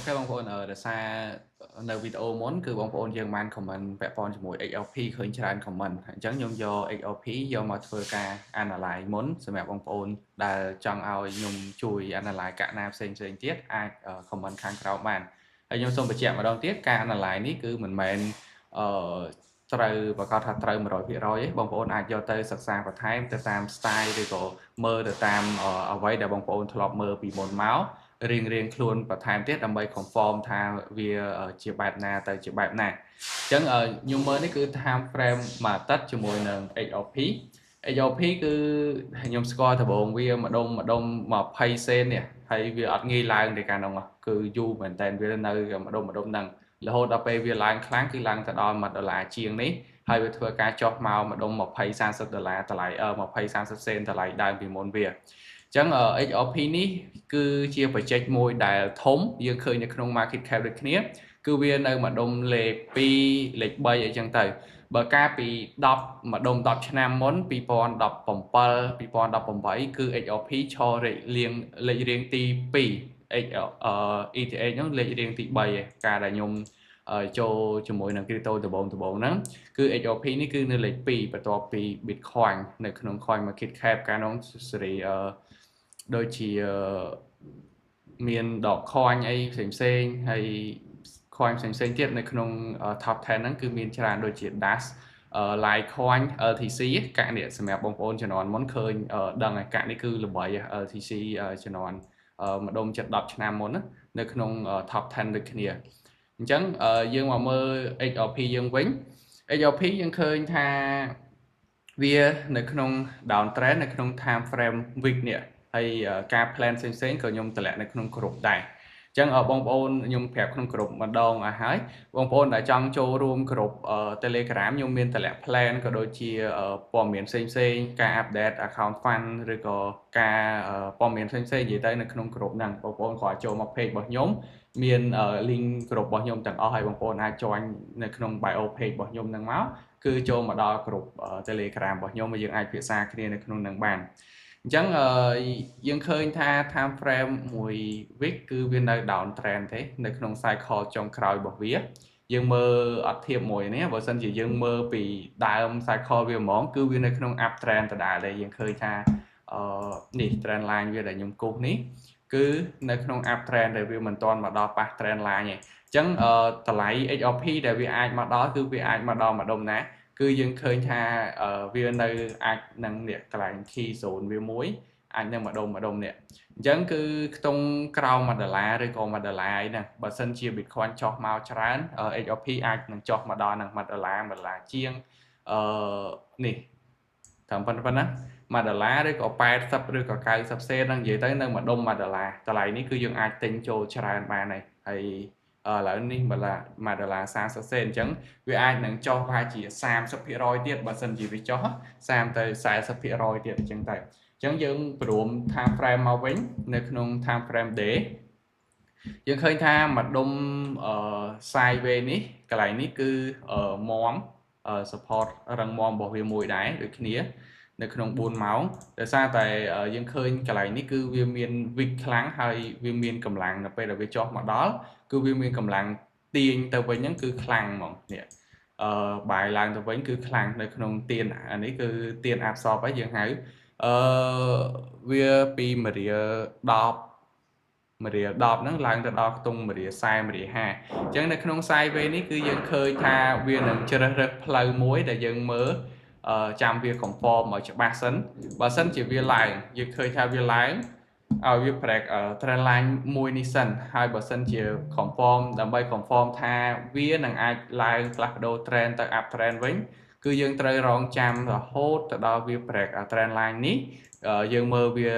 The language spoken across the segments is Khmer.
các bong bóng ở xaនៅវីដេអូមុនគឺបងប្អូនយើងបាន comment ពាក់ព័ន្ធជាមួយ XLP ឃើញច្រើន comment អញ្ចឹងខ្ញុំយក XLP យកមកធ្វើការ analyze មុនសម្រាប់បងប្អូនដែលចង់ឲ្យខ្ញុំជួយ analyze កាក់ណាផ្សេងៗទៀតអាច comment ខាងក្រោមបានហើយខ្ញុំសូមបញ្ជាក់ម្ដងទៀតការ analyze នេះគឺមិនមែនត្រូវប្រកាសថាត្រូវ 100% ទេបងប្អូនអាចយកទៅសិក្សាបន្ថែមទៅតាម style ឬក៏មើលទៅតាមអ្វីដែលបងប្អូនធ្លាប់មើលពីមុនមករៀងខ្លួនបន្ថែមទៀតដើម្បី confirm ថាវាជាបែបណាទៅជាបែបណាអញ្ចឹងខ្ញុំមើលនេះគឺ time frame មួយអាទិត្យជាមួយនឹង XRP គឺខ្ញុំស្គាល់ដំបូងវាម្ដុំ20 សេននេះហើយវាអត់ងាយឡើងទេកាលនោះគឺយូរមែនតើវានៅម្ដុំហ្នឹងរហូតដល់ពេលវាឡើងខ្លាំងគឺឡើងទៅដល់$1ជាងនេះហើយវាធ្វើការចុះមកម្ដុំ$20-30តម្លៃ20-30សេនតម្លៃដើមពីមុនវាចឹង XRP នេះគឺជាបច្ចេកមួយដែលធំយើងឃើញនៅក្នុង market cap ដូចគ្នាគឺវានៅម្ដុំលេខ2លេខ3អីចឹងទៅបើកាលពី10ម្ដុំ10ឆ្នាំមុន2017 2018គឺ XRP ឈរលេខរៀងទី2 ETH ហ្នឹងលេខរៀងទី3ឯងការដែលខ្ញុំចូលជាមួយនឹង crypto ដំបូងហ្នឹងគឺ XRP នេះគឺនៅលេខ2បន្ទាប់ពី Bitcoin នៅក្នុង Coin Market Cap កាលនោះសេរីដូចជាមានដក coin អីផ្សេងហើយ coin ផ្សេងទៀតនៅក្នុង top 10ហ្នឹងគឺមានច្រើនដូចជា Dash Litecoin LTC កាក់នេះសម្រាប់បងប្អូនជំនាន់មុនឃើញដឹងហើយកាក់នេះគឺល្បី LTC ជំនាន់ម្ដុំ7-10ឆ្នាំមុននៅក្នុង top 10ដូចគ្នាអញ្ចឹងយើងមកមើល XRP យើងវិញ XRP យើងឃើញថាវានៅក្នុង downtrend នៅក្នុង time frame week នេះហើយការ plan ផ្សេងក៏ខ្ញុំតម្លាក់នៅក្នុងក្រុមដែរអញ្ចឹងបងប្អូនខ្ញុំប្រាប់ក្នុងក្រុមម្ដងឲ្យហើយបងប្អូនដែលចង់ចូលរួមក្រុម Telegram ខ្ញុំមានតម្លាក់ plan ក៏ដូចជាព័ត៌មានផ្សេងការ update account fund ឬក៏ការព័ត៌មានផ្សេងនិយាយទៅនៅក្នុងក្រុមហ្នឹងបងប្អូនគ្រាន់ចូលមក page របស់ខ្ញុំមាន link ក្រុមរបស់ខ្ញុំទាំងអស់ហើយបងប្អូនអាច join នៅក្នុង bio page របស់ខ្ញុំហ្នឹងមកគឺចូលមកដល់ក្រុម Telegram របស់ខ្ញុំហើយយើងអាចពិភាក្សាគ្នានៅក្នុងហ្នឹងបានអញ្ចឹងយើងឃើញថា time frame មួយ week គឺវានៅ down trend ទេនៅក្នុង cycle ចុងក្រោយរបស់វាយើងមើលអត់ធៀបមួយនេះបើសិនជាយើងមើលពីដើម cycle វាហ្មងគឺវានៅក្នុង up trend ដដែលដែរយើងឃើញថានេះ trend line វាដែលខ្ញុំគូសនេះគឺនៅក្នុង up trend ដែលវាមិនទាន់មកដល់ប៉ះ trend line ទេអញ្ចឹងតម្លៃ XRP ដែលវាអាចមកដល់គឺវាអាចមកដល់ម្ដុំណាគឺយើងឃើញថាវានៅអាចនឹងនេះកន្លែង key zone វាមួយអាចនៅម្ដុំនេះអញ្ចឹងគឺខ្ទង់ក្រោម$1ឬក៏$1អីហ្នឹងបើសិនជា Bitcoin ចុះមកច្រើន XRP អាចនឹងចុះមកដល់នឹង$1ជាងនេះតាមប៉ុណ្ណា$1ឬក៏80ឬក៏90សេនហ្នឹងនិយាយទៅនៅម្ដុំ$តម្លៃនេះគឺយើងអាចទិញចូលច្រើនបានហើយឥឡូវនេះ$1.30សេនអញ្ចឹងវាអាចនឹងចុះប្រហែលជា30%ទៀតបើសិនជាវាចុះ30ទៅ40%ទៀតអញ្ចឹងទៅអញ្ចឹងយើងព្រម time frame មកវិញនៅក្នុង time frame day យើងឃើញថាម្ដុំsideways នេះកន្លែងនេះគឺមាំsupport រឹងមាំរបស់វាមួយដែរដូចគ្នានៅក្នុង4ម៉ោងដោយសារតែយើងឃើញកន្លែងនេះគឺវាមាន weak ខ្លាំងហើយវាមានកម្លាំងនៅពេលដែលវាចុះមកដល់គឺវាមានកម្លាំងទាញទៅវិញហ្នឹងគឺខ្លាំងហ្មងនេះបាយឡើងទៅវិញគឺខ្លាំងនៅក្នុងទានអានេះគឺទាន absorb ហើយយើងហៅវាពី1រៀល10ហ្នឹងឡើងទៅដល់ខ្ទង់1រៀល40 1រៀល50អញ្ចឹងនៅក្នុង sideways នេះគឺយើងឃើញថាវានឹងជ្រើសរើសផ្លូវមួយដែលយើងមើលចាំវា confirm ឲ្យច្បាស់សិនបើសិនជាវាឡើងយើងឃើញថាវាឡើងឲ្យវា break trend line មួយនេះសិនហើយបើសិនជា confirm ដើម្បី confirm ថាវានឹងអាចឡើងផ្លាស់ប្ដូរ trend ទៅ up trend វិញគឺយើងត្រូវរងចាំរហូតទៅដល់វា break trend line នេះយើងមើលវា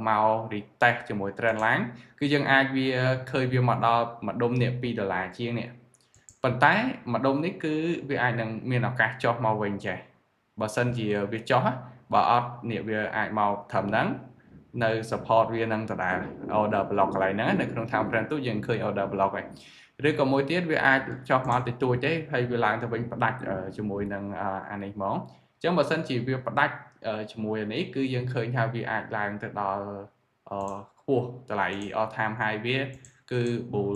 មក retest ជាមួយ trend line គឺយើងអាចវាឃើញវាមកដល់ម្ដុំនេះ$2ជាងនេះប៉ុន្តែម្ដុំនេះគឺវាអាចនឹងមានឱកាសចុះមកវិញចេះបើសិនជាវាចុះបើអត់នេះវាអាចមកត្រឹមហ្នឹងនៅ support វានឹងដដែល order block កន្លែងហ្នឹងនៅក្នុង time frame ទូយើងឃើញ order block ហើយឬក៏មួយទៀតវាអាចចុះមកតិចតួចទេហើយវាឡើងទៅវិញផ្ដាច់ជាមួយនឹងអានេះហ្មងអញ្ចឹងបើសិនជាវាផ្ដាច់ជាមួយអានេះគឺយើងឃើញថាវាអាចឡើងទៅដល់ខ្ពស់តម្លៃ all time high វា cứ bù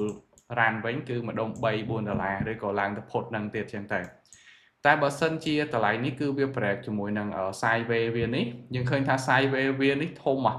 ran vẫn cứ mà đông bay buôn $4 rồi còn lang tập phốt năng tiệt chẳng tại ta bớt sân chia tờ lại ní cứ việc bẹt cho mùi năng ở sai về viên ní nhưng khơi tha sai về viên ní thôm mà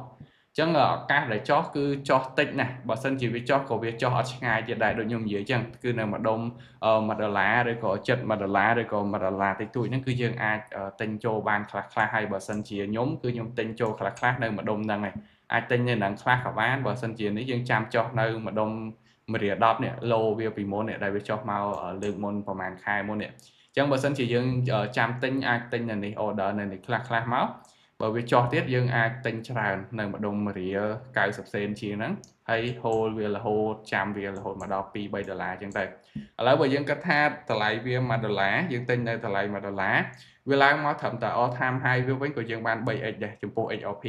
chẳng ở các để cho cứ cho tích này bớt sân chỉ biết cho có việc cho họ ngay chỉ đại đội nhung dưới chẳng cứ nào mà đông mà đờ lá rồi có chất mà đờ lá rồi còn mà đờ lá thì tụi nó cứ dương ai tinh châu ban khá hay bớt sân chia nhóm cứ nhóm tinh châu khá nơi mà đông năng này ai tinh như năng khá bán bớt sân chia ní dương chăm cho nơi mà đông mà rìa đọc nè lô việc bị môn này đại biết cho mau ở lượng mônประมาณ khai môn nè chẳng bớt sân chỉ dương chăm tinh ai tinh này order này khá máu bởi vì cho tiết dương ai tinh tràn nơi mà đông mà rìa cài sập sen chi nắng hay hồ vì là hồ chăm vì là hồ mà đọc pi bay đờ lá chẳng tay ở bởi dương cách tha tờ lại vì mà đờ lá dương tinh nơi tờ lại mà đờ lá vì là máu thẩm tờ all time hay với bánh của dương ban 7x đây chúng bộ XRP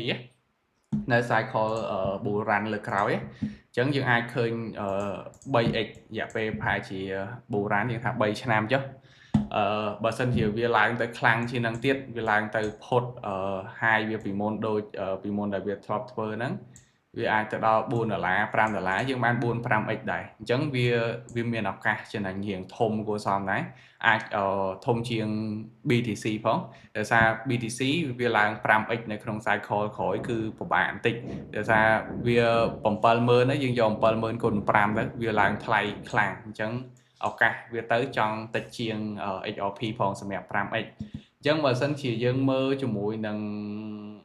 nơi cycle ở bù rắn lực khảo ấy chẳng dương ai khơi 7x dạ p phải chỉ bù rắn những thằng 7 năm chứ bà sân thì vì là tới khăn chi năng tiết vì là tới phốt hai việc bị môn đôi bị môn đại biệt software nắng vì ai tới đó buôn ở lá pram ở lá nhưng ban buôn pram x đại chẳng vì miền học cả trên ảnh hiện thông của xóm đấy ai thông chiêng BTC phong để sao BTC vì là pram x này không sai khỏi cứ của bạn tịch để sao vì bấm palmer nó dương dòng palmer còn pram đó vì là thay khăn chẳng việc tới trong tịch chiêng XRP phong sẽ mẹp pram x chẳng mà sân chỉ dương mơ cho mũi nâng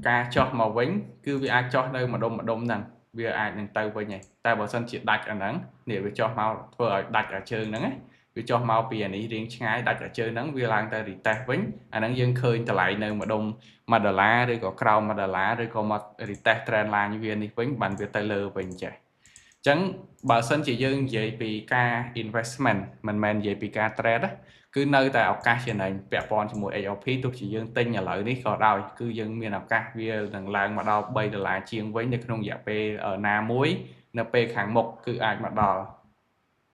ca cho màu vĩnh cứ vì ai cho nơi mà đông nằng vì ai nâng tay với nhỉ ta bảo sân chỉ đặt ở nắng để vì cho màu vừa đặt ở chơi nắng ấy vì cho màu biển ý riêng ngay đặt ở chơi nắng vì lang ta thì ta vĩnh anh nắng dương khơi trở lại nơi mà đông mà đờ lá đây có crown mà đờ lá đây có mặt thì ta trend là như viên đi vĩnh bàn việc tay lơ vĩnh chạy chẳng bà sân chỉ dương JPK investment mình JPK trade cứ nơi tại ốc ca trên này bẹp bòn cho mỗi AOP tôi chỉ dương tinh nhà lợi đi có đau cứ dương miền ốc ca vì lần làng mà đau bây giờ là chiên với những nông dạ p ở na muối np kháng mục cứ ai mà đò